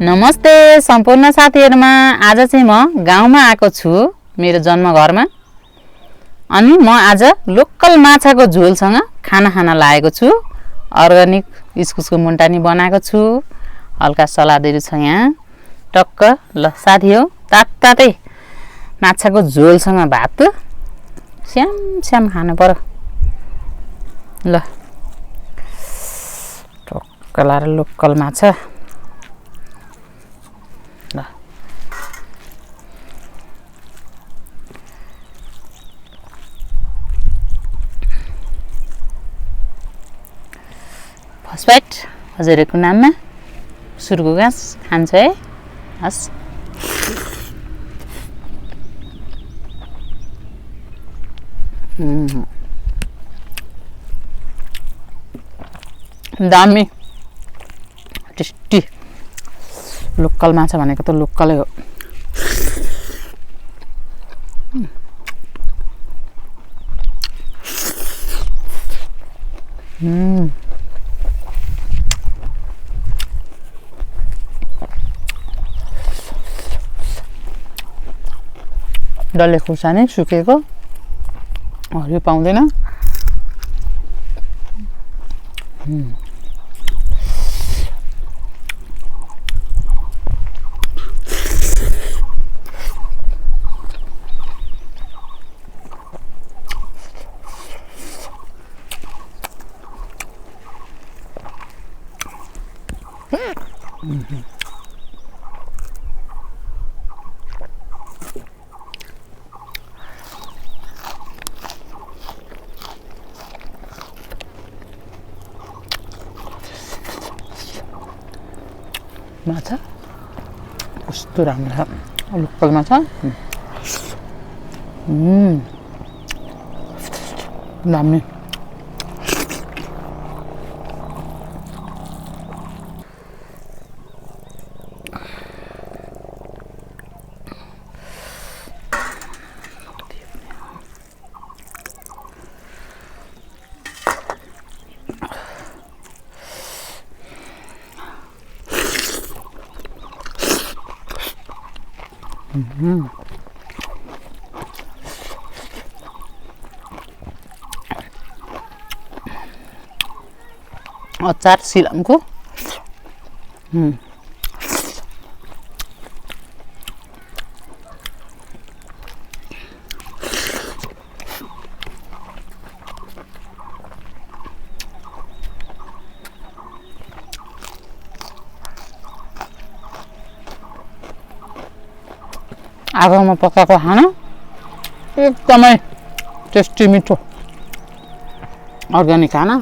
नमस्ते सम्पूर्ण साथीहरुमा। आज चाहिँ म गाउँमा आएको छु मेरो जन्मघरमा। अनि म आज लोकल माछाको झोलसँग खाना खान लागेको छु। अर्गानिक इस्कुसको मुन्टानी बनाएको छु। हल्का सलादहरु छ यहाँ। टक्क ल साथी हो तातै माछाको झोलसँग भात स्याम खानु पर्यो। ल टक्क लाएर लोकल माछा फस्फेट हजुरहरूको नाममा सुरको घाँस खान्छ है। हस् दामी टेस्टी लोकल माछा भनेको त लोकलै हो। डल्ले खुर्सानी सुकेको हरियो पाउँदैन। माछा कस्तो राम्रो छ लोकल माछा। दामी अचार सिलामको आगोमा पकाएको खाना एकदमै टेस्टी मिठो अर्ग्यानिक खाना।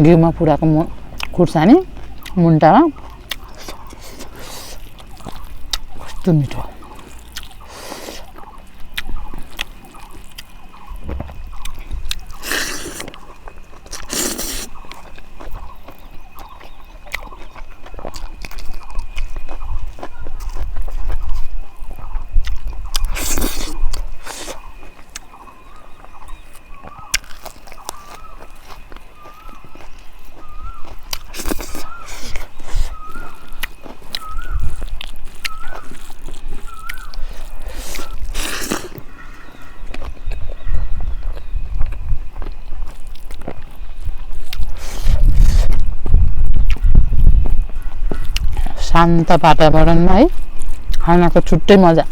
घिउमा पुराको खुर्सानी मुन्टामा कस्तो मिठो शान्त वातावरणमा है खानाको छुट्टै मजा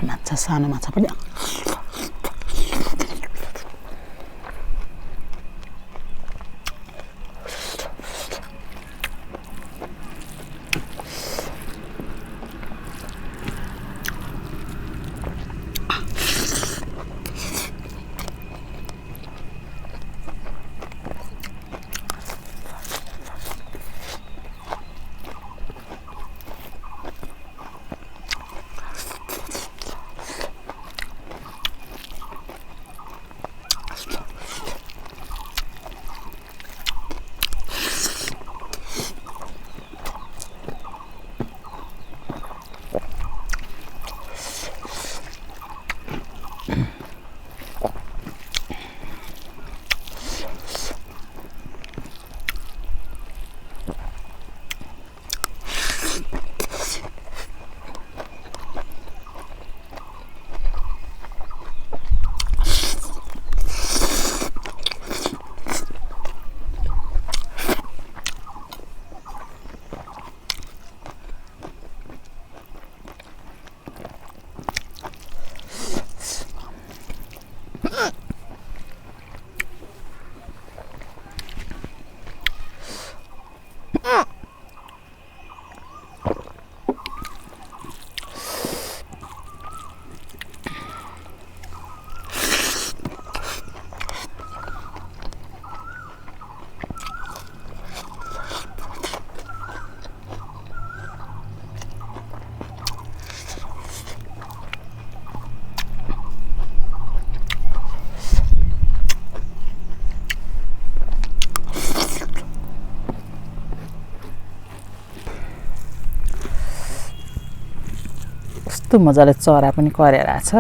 माछा सानो माछा पनि कस्तो मजाले चरा पनि करेर आछ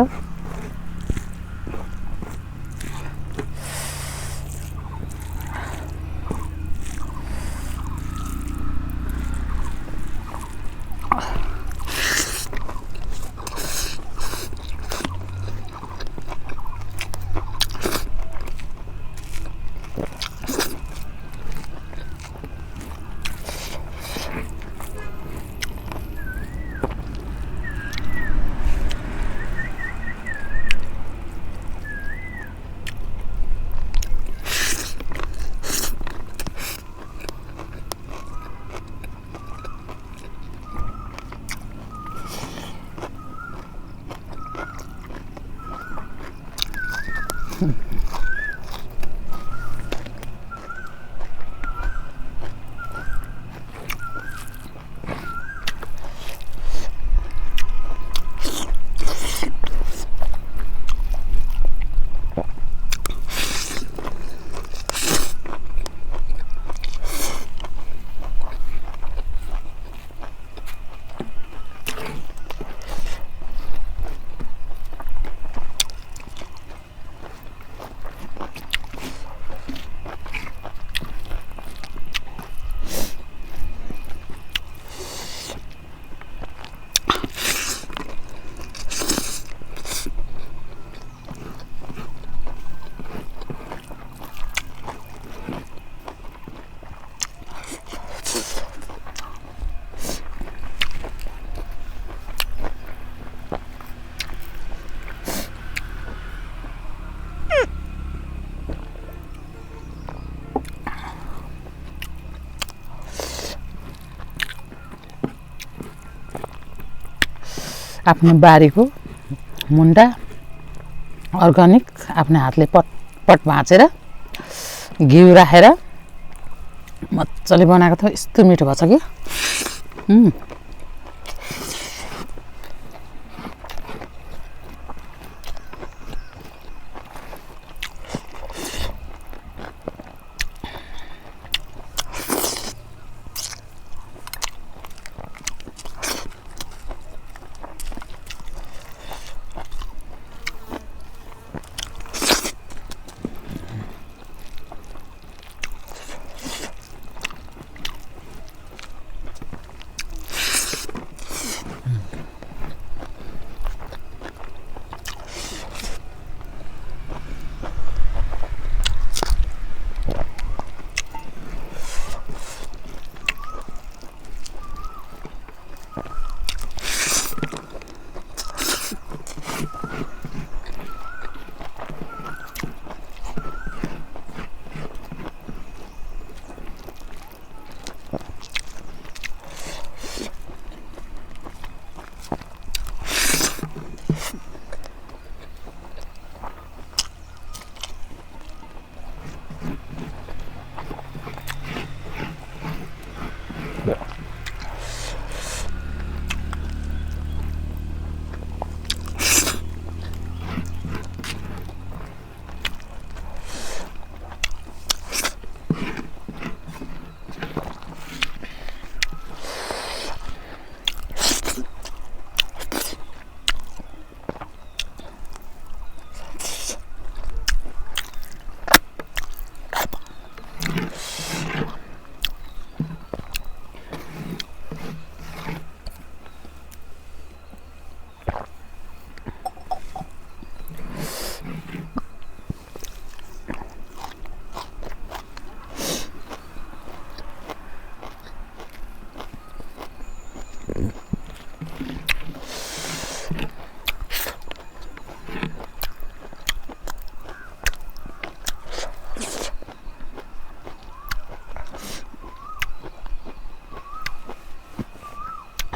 आफ्नो बारीको मुन्टा अर्ग्यानिक आफ्नो हातले पट भाँचेर घिउ राखेर मजाले बनाएको थियो। यस्तो मिठो भएछ कि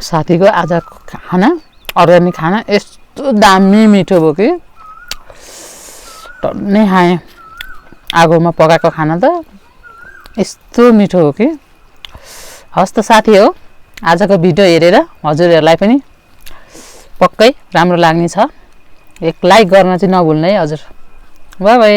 साथीको आजको खाना अर्ग्यानिक खाना यस्तो दामी मिठो भयो कि टन्नै खाएँ। आगोमा पकाएको खाना त यस्तो मिठो हो कि। हस् त साथी हो, आजको भिडियो हेरेर हजुरहरूलाई पनि पक्कै राम्रो लाग्ने छ। एक लाइक गर्न चाहिँ नभुल्नु है हजुर। Bye bye.